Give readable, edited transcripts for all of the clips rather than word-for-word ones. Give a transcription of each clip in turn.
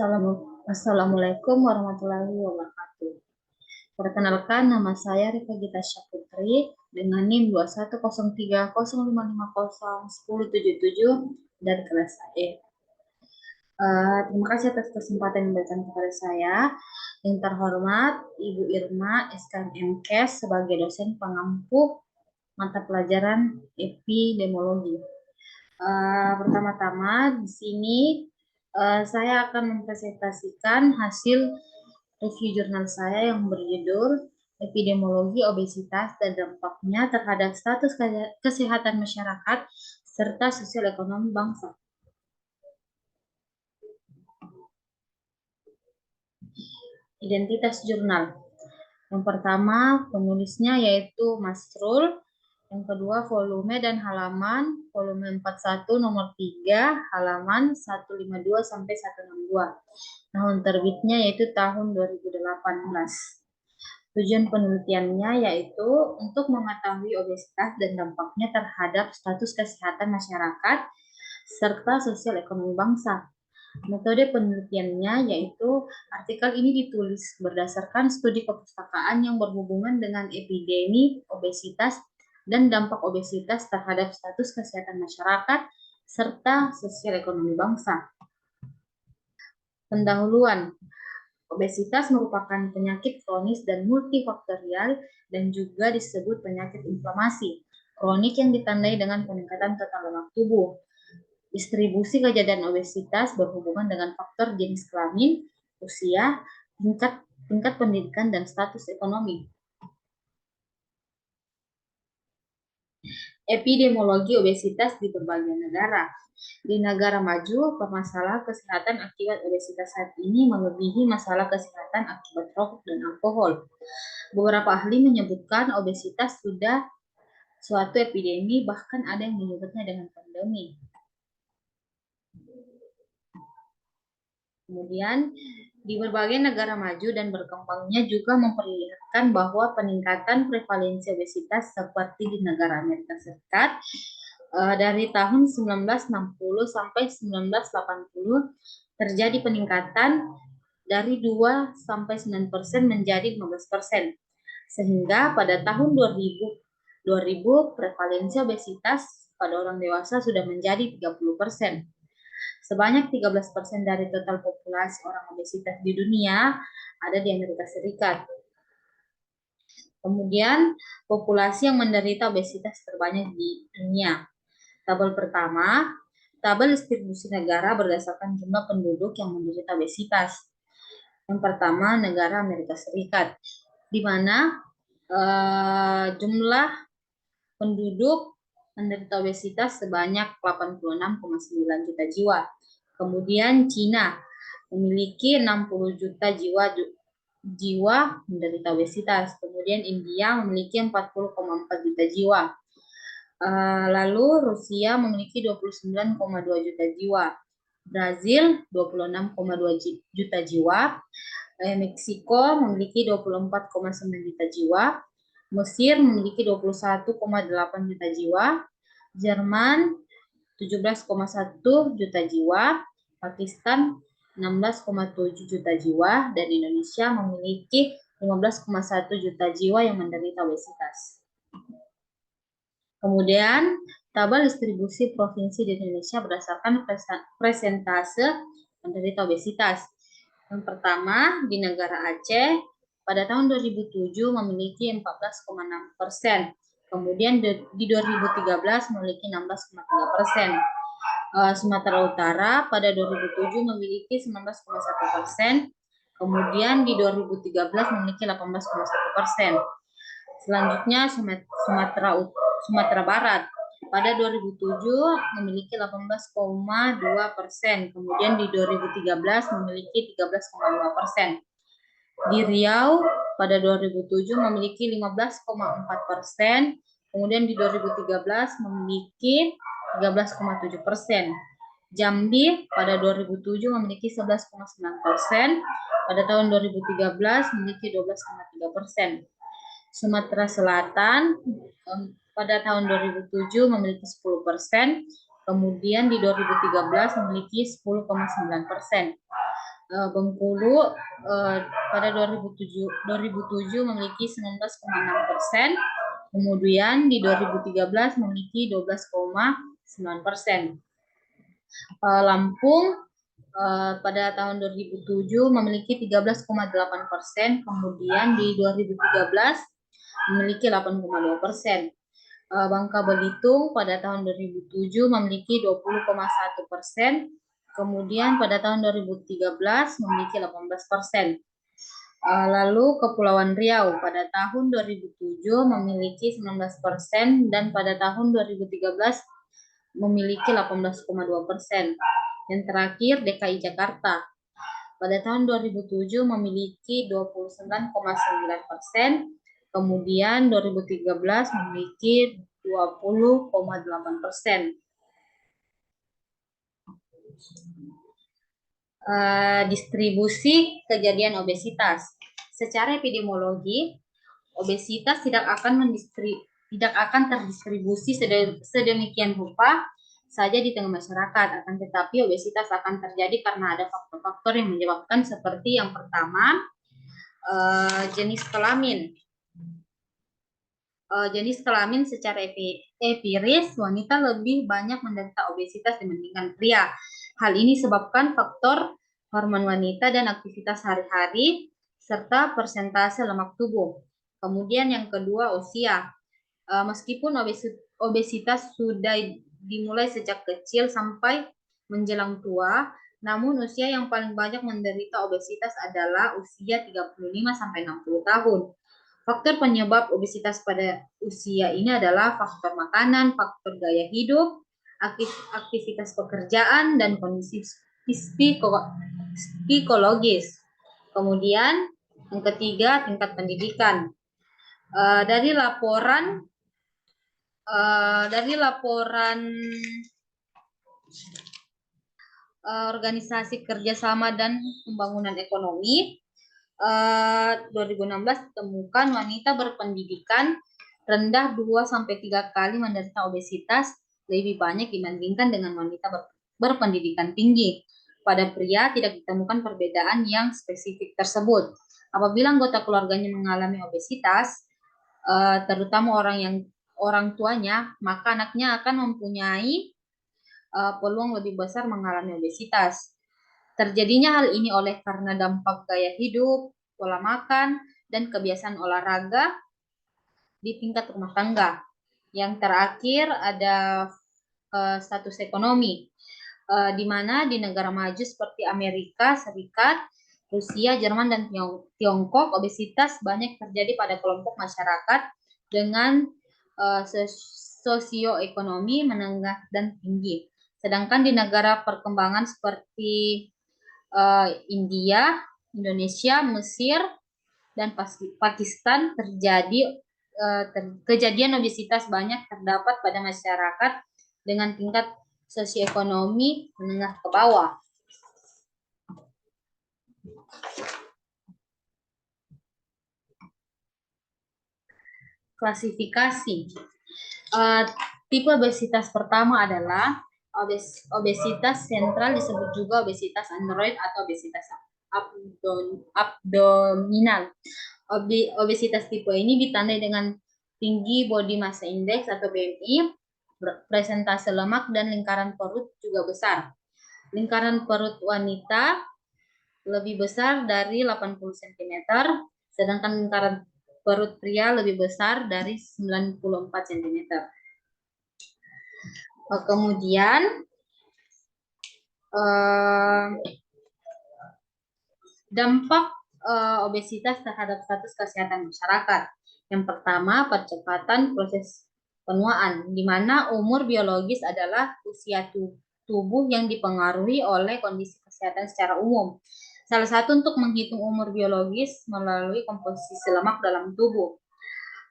Assalamualaikum warahmatullahi wabarakatuh. Perkenalkan, nama saya Rika Gita Syafutri dengan NIM 2103055010777 dari kelas E. Terima kasih atas kesempatan yang diberikan kepada saya. Yang terhormat Ibu Irma SKMKes sebagai dosen pengampu mata pelajaran epidemiologi. Pertama-tama di sini saya akan mempresentasikan hasil review jurnal saya yang berjudul Epidemiologi Obesitas dan Dampaknya Terhadap Status Kesehatan Masyarakat serta Sosial Ekonomi Bangsa. Identitas jurnal. Yang pertama, penulisnya yaitu Mas Rul. Yang kedua, volume dan halaman. Volume 41 nomor 3, halaman 152 sampai 162. Tahun terbitnya yaitu tahun 2018. Tujuan penelitiannya yaitu untuk mengetahui obesitas dan dampaknya terhadap status kesehatan masyarakat serta sosial ekonomi bangsa. Metode penelitiannya yaitu artikel ini ditulis berdasarkan studi kepustakaan yang berhubungan dengan epidemi obesitas dan dampak obesitas terhadap status kesehatan masyarakat serta sosial ekonomi bangsa. Pendahuluan. Obesitas merupakan penyakit kronis dan multifaktorial dan juga disebut penyakit inflamasi kronik yang ditandai dengan peningkatan total lemak tubuh. Distribusi kejadian obesitas berhubungan dengan faktor jenis kelamin, usia, tingkat pendidikan, dan status ekonomi. Epidemiologi obesitas di berbagai negara. Di negara maju, permasalahan kesehatan akibat obesitas saat ini melebihi masalah kesehatan akibat rokok dan alkohol. Beberapa ahli menyebutkan obesitas sudah suatu epidemi, bahkan ada yang menyebutnya dengan pandemi. Kemudian, di berbagai negara maju dan berkembangnya juga memperlihatkan bahwa peningkatan prevalensi obesitas seperti di negara Amerika Serikat dari tahun 1960 sampai 1980 terjadi peningkatan dari 2 sampai 9% menjadi 15%. Sehingga pada tahun 2000 prevalensi obesitas pada orang dewasa sudah menjadi 30%. Sebanyak 13% dari total populasi orang obesitas di dunia ada di Amerika Serikat. Kemudian, populasi yang menderita obesitas terbanyak di dunia. Tabel pertama, tabel distribusi negara berdasarkan jumlah penduduk yang menderita obesitas. Yang pertama, negara Amerika Serikat, di mana jumlah penduduk menderita obesitas sebanyak 86,9 juta jiwa. Kemudian Cina memiliki 60 juta jiwa menderita obesitas. Kemudian India memiliki 40,4 juta jiwa. Lalu Rusia memiliki 29,2 juta jiwa. Brazil 26,2 juta jiwa. Meksiko memiliki 24,9 juta jiwa. Mesir memiliki 21,8 juta jiwa. Jerman 17,1 juta jiwa. Pakistan 16,7 juta jiwa, dan Indonesia memiliki 15,1 juta jiwa yang menderita obesitas. Kemudian, tabel distribusi provinsi di Indonesia berdasarkan persentase menderita obesitas. Yang pertama, di negara Aceh, pada tahun 2007 memiliki 14,6%. Kemudian di 2013 memiliki 16,3%. Sumatera Utara pada 2007 memiliki 19,1%. Kemudian di 2013 memiliki 18,1%. Selanjutnya Sumatera Barat pada 2007 memiliki 18,2%. Kemudian di 2013 memiliki 13,2%. Di Riau pada 2007 memiliki 15,4%. Kemudian di 2013 memiliki 13,7%. Jambi pada 2007 memiliki 11,9%. Pada tahun 2013 memiliki 12,3%. Sumatera Selatan pada tahun 2007 memiliki 10%. Kemudian di 2013 memiliki 10,9%. Bengkulu pada 2007 memiliki 19,6%, kemudian di 2013 memiliki 12,9%. Lampung pada tahun 2007 memiliki 13,8%, kemudian di 2013 memiliki 8,2%. Bangka Belitung pada tahun 2007 memiliki 20,1%, kemudian pada tahun 2013 memiliki 18%. Lalu Kepulauan Riau pada tahun 2007 memiliki 19% dan pada tahun 2013 memiliki 18,2%. Yang terakhir DKI Jakarta pada tahun 2007 memiliki 29,9%, kemudian 2013 memiliki 20,8%. Distribusi kejadian obesitas. Secara epidemiologi, obesitas tidak akan terdistribusi sedemikian rupa saja di tengah masyarakat, akan tetapi obesitas akan terjadi karena ada faktor-faktor yang menyebabkan, seperti yang pertama, jenis kelamin. Jenis kelamin secara empiris, wanita lebih banyak menderita obesitas dibandingkan pria. Hal ini disebabkan faktor hormon wanita dan aktivitas sehari-hari, serta persentase lemak tubuh. Kemudian yang kedua, usia. Meskipun obesitas sudah dimulai sejak kecil sampai menjelang tua, namun usia yang paling banyak menderita obesitas adalah usia 35-60 tahun. Faktor penyebab obesitas pada usia ini adalah faktor makanan, faktor gaya hidup, aktivitas pekerjaan, dan kondisi psikologis. Kemudian yang ketiga, tingkat pendidikan. Dari laporan Organisasi Kerjasama dan Pembangunan Ekonomi 2016 ditemukan wanita berpendidikan rendah 2-3 kali menderita obesitas lebih banyak dibandingkan dengan wanita berpendidikan tinggi. Pada pria tidak ditemukan perbedaan yang spesifik tersebut. Apabila anggota keluarganya mengalami obesitas, terutama orang tuanya, maka anaknya akan mempunyai peluang lebih besar mengalami obesitas. Terjadinya hal ini karena dampak gaya hidup, pola makan, dan kebiasaan olahraga di tingkat rumah tangga. Yang terakhir ada status ekonomi, di mana di negara maju seperti Amerika Serikat, Rusia, Jerman, dan Tiongkok, obesitas banyak terjadi pada kelompok masyarakat dengan sosioekonomi menengah dan tinggi. Sedangkan di negara perkembangan seperti India, Indonesia, Mesir, dan Pakistan kejadian obesitas banyak terdapat pada masyarakat dengan tingkat sosioekonomi menengah ke bawah. Klasifikasi. Tipe obesitas pertama adalah obesitas sentral, disebut juga obesitas android atau obesitas abdominal. Obesitas tipe ini ditandai dengan tinggi body mass index atau BMI, presentase lemak, dan lingkaran perut juga besar. Lingkaran perut wanita lebih besar dari 80 cm, sedangkan lingkaran perut pria lebih besar dari 94 cm. Kemudian dampak obesitas terhadap status kesehatan masyarakat. Yang pertama, percepatan proses penuaan, di mana umur biologis adalah usia tubuh yang dipengaruhi oleh kondisi kesehatan secara umum. Salah satu untuk menghitung umur biologis melalui komposisi lemak dalam tubuh.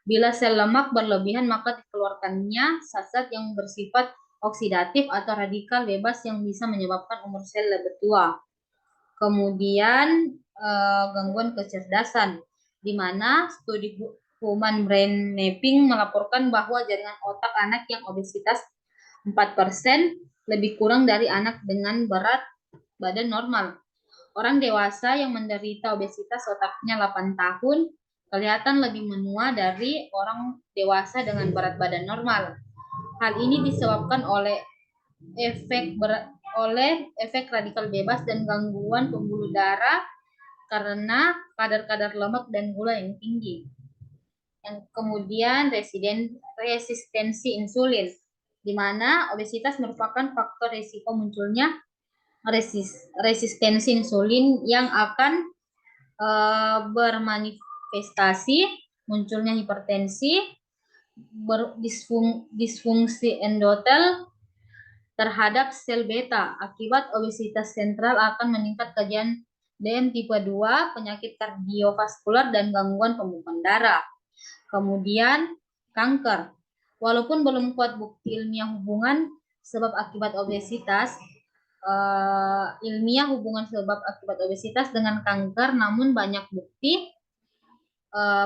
Bila sel lemak berlebihan, maka dikeluarkannya zat yang bersifat oksidatif atau radikal bebas yang bisa menyebabkan umur sel lebih tua. Kemudian gangguan kecerdasan, di mana studi Human Brain Mapping melaporkan bahwa jaringan otak anak yang obesitas 4% lebih kurang dari anak dengan berat badan normal. Orang dewasa yang menderita obesitas otaknya 8 tahun kelihatan lebih menua dari orang dewasa dengan berat badan normal. Hal ini disebabkan oleh efek radikal bebas dan gangguan pembuluh darah karena kadar lemak dan gula yang tinggi. Yang kemudian resistensi insulin, di mana obesitas merupakan faktor risiko munculnya resistensi insulin yang akan bermanifestasi munculnya hipertensi, disfungsi endotel terhadap sel beta. Akibat obesitas sentral akan meningkat kajian DM tipe 2, penyakit kardiovaskular, dan gangguan pembekuan darah. Kemudian kanker. Walaupun belum kuat bukti ilmiah hubungan sebab akibat obesitas, dengan kanker, namun banyak bukti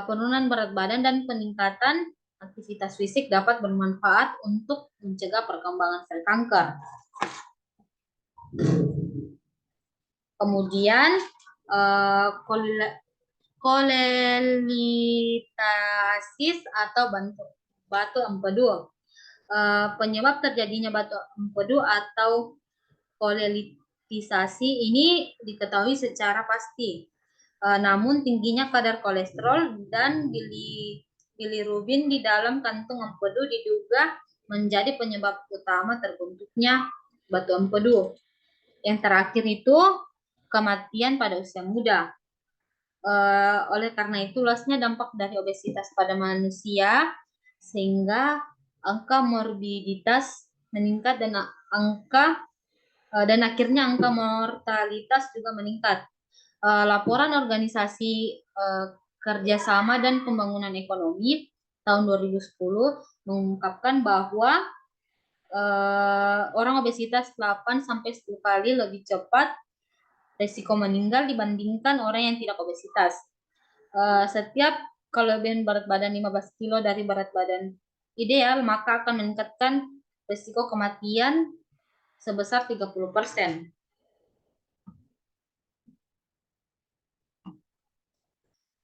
penurunan berat badan dan peningkatan aktivitas fisik dapat bermanfaat untuk mencegah perkembangan sel kanker. Kemudian kolelitasis atau batu empedu. Penyebab terjadinya batu empedu atau kolelitisasi ini diketahui secara pasti. Namun tingginya kadar kolesterol dan bilirubin di dalam kantung empedu diduga menjadi penyebab utama terbentuknya batu empedu. Yang terakhir itu kematian pada usia muda. Oleh karena itu, luasnya dampak dari obesitas pada manusia sehingga angka morbiditas meningkat dan akhirnya angka mortalitas juga meningkat. Laporan Organisasi Kerjasama dan Pembangunan Ekonomi tahun 2010 mengungkapkan bahwa orang obesitas 8-10 kali lebih cepat risiko meninggal dibandingkan orang yang tidak obesitas. Setiap kelebihan berat badan 15 kilo dari berat badan ideal, maka akan meningkatkan risiko kematian sebesar 30%.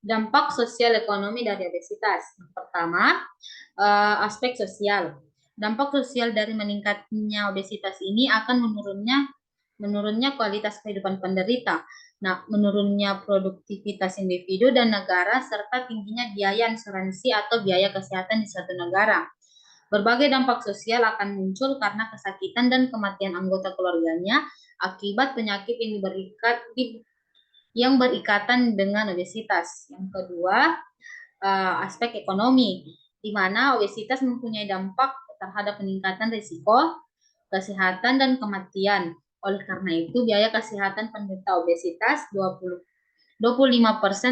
Dampak sosial ekonomi dari obesitas. Pertama, aspek sosial. Dampak sosial dari meningkatnya obesitas ini akan menurunnya kualitas kehidupan penderita. Nah, menurunnya produktivitas individu dan negara, serta tingginya biaya asuransi atau biaya kesehatan di suatu negara. Berbagai dampak sosial akan muncul karena kesakitan dan kematian anggota keluarganya akibat penyakit yang berikatan dengan obesitas. Yang kedua, aspek ekonomi, di mana obesitas mempunyai dampak terhadap peningkatan risiko kesehatan dan kematian. Oleh karena itu, biaya kesehatan penderita obesitas 25%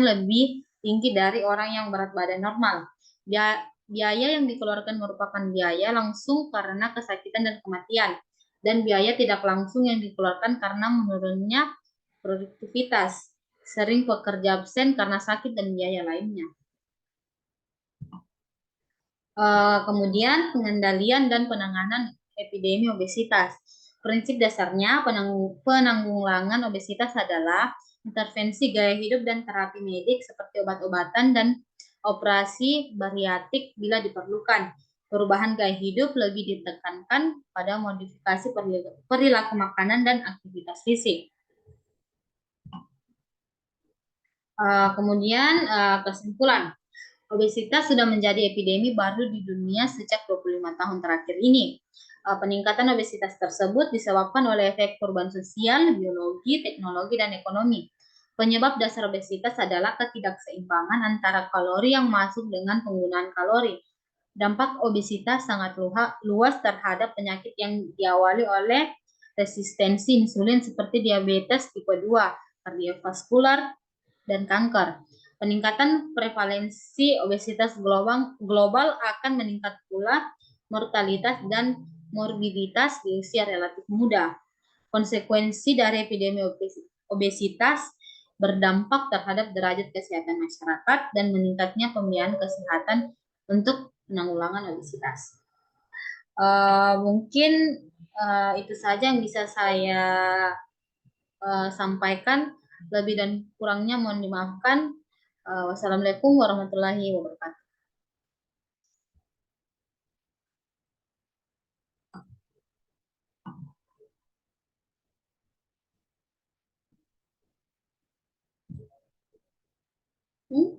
lebih tinggi dari orang yang berat badan normal. Biaya yang dikeluarkan merupakan biaya langsung karena kesakitan dan kematian, dan biaya tidak langsung yang dikeluarkan karena menurunnya produktivitas, sering pekerja absen karena sakit dan biaya lainnya. Kemudian pengendalian dan penanganan epidemi obesitas. Prinsip dasarnya penanggulangan obesitas adalah intervensi gaya hidup dan terapi medik seperti obat-obatan dan operasi bariatrik bila diperlukan. Perubahan gaya hidup lebih ditekankan pada modifikasi perilaku makanan dan aktivitas fisik. Kemudian kesimpulan. Obesitas sudah menjadi epidemi baru di dunia sejak 25 tahun terakhir ini. Peningkatan obesitas tersebut disebabkan oleh efek perubahan sosial, biologi, teknologi, dan ekonomi. Penyebab dasar obesitas adalah ketidakseimbangan antara kalori yang masuk dengan penggunaan kalori. Dampak obesitas sangat luas terhadap penyakit yang diawali oleh resistensi insulin seperti diabetes tipe 2, kardiovaskular, dan kanker. Peningkatan prevalensi obesitas global akan meningkat pula mortalitas dan morbiditas di usia relatif muda. Konsekuensi dari epidemi obesitas berdampak terhadap derajat kesehatan masyarakat dan meningkatnya pembiayaan kesehatan untuk penanggulangan obesitas. Mungkin itu saja yang bisa saya sampaikan. Lebih dan kurangnya mohon dimaafkan. Wassalamualaikum warahmatullahi wabarakatuh. Hmm?